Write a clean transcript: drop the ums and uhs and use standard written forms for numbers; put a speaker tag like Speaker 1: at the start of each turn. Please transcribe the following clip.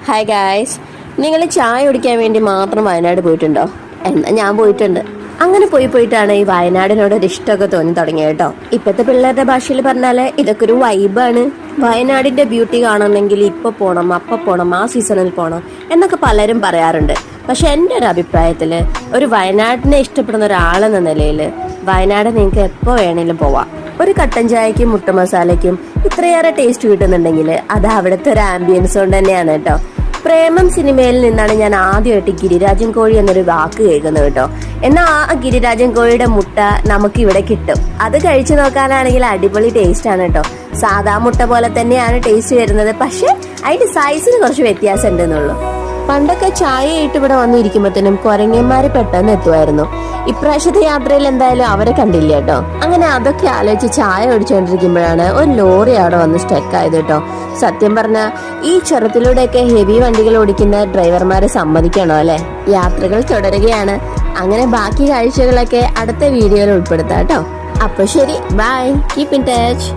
Speaker 1: Hi guys, നിങ്ങൾ ചായ കുടിക്കാൻ വേണ്ടി മാത്രം വയനാട് പോയിട്ടുണ്ടോ? എന്നാൽ ഞാൻ പോയിട്ടുണ്ട്. അങ്ങനെ പോയിട്ടാണ് ഈ വയനാടിനോട് ഒരു ഇഷ്ടമൊക്കെ തോന്നി തുടങ്ങിയത് കേട്ടോ. ഇപ്പോഴത്തെ പിള്ളേരുടെ ഭാഷയിൽ പറഞ്ഞാല് ഇതൊക്കെ ഒരു വൈബാണ്. വയനാടിന്റെ ബ്യൂട്ടി കാണണമെങ്കിൽ ഇപ്പൊ പോണം, അപ്പൊ പോണം, ആ സീസണിൽ പോണം എന്നൊക്കെ പലരും പറയാറുണ്ട്. പക്ഷെ എൻ്റെ ഒരു അഭിപ്രായത്തില് ഒരു വയനാടിനെ ഇഷ്ടപ്പെടുന്ന ഒരാളെന്ന നിലയിൽ വയനാട് നിങ്ങൾക്ക് എപ്പോ വേണേലും പോവാം. ഒരു കട്ടൻ ചായക്കും മുട്ട മസാലയ്ക്കും ഇത്രയേറെ ടേസ്റ്റ് കിട്ടുന്നുണ്ടെങ്കിൽ അത് അവിടുത്തെ ഒരു ആംബിയൻസ് കൊണ്ട് തന്നെയാണ് കേട്ടോ. പ്രേമം സിനിമയിൽ നിന്നാണ് ഞാൻ ആദ്യമായിട്ട് ഗിരിരാജൻ കോഴി എന്നൊരു വാക്ക് കേൾക്കുന്നത് കേട്ടോ. എന്നാൽ ആ ഗിരിരാജൻ കോഴിയുടെ മുട്ട നമുക്ക് ഇവിടെ കിട്ടും. അത് കഴിച്ചു നോക്കാനാണെങ്കിൽ അടിപൊളി ടേസ്റ്റ് ആണ് കേട്ടോ. സാധാ മുട്ട പോലെ തന്നെയാണ് ടേസ്റ്റ് വരുന്നത്, പക്ഷെ അതിന്റെ സൈസിന് കുറച്ച് വ്യത്യാസം ഉണ്ടെന്നുള്ളൂ. പണ്ടൊക്കെ ചായ ആയിട്ട് ഇവിടെ വന്നിരിക്കുമ്പോഴത്തേനും കുരങ്ങന്മാര് പെട്ടെന്ന് എത്തുമായിരുന്നു. ഇപ്രാവശ്യത്തെ യാത്രയിൽ എന്തായാലും അവരെ കണ്ടില്ല കേട്ടോ. അങ്ങനെ അതൊക്കെ ആലോചിച്ച് ചായ ഓടിച്ചുകൊണ്ടിരിക്കുമ്പോഴാണ് ഒരു ലോറി അവിടെ വന്ന് സ്റ്റക്ക് ആയത് കേട്ടോ. സത്യം പറഞ്ഞ ഈ ചുരത്തിലൂടെയൊക്കെ ഹെവി വണ്ടികൾ ഓടിക്കുന്ന ഡ്രൈവർമാരെ സമ്മതിക്കണോ അല്ലെ. യാത്രകൾ തുടരുകയാണ്. അങ്ങനെ ബാക്കി കാഴ്ചകളൊക്കെ അടുത്ത വീഡിയോയിൽ ഉൾപ്പെടുത്താം കേട്ടോ. അപ്പൊ ശരി, ബൈ, കീപ് ഇൻ ടച്ച്.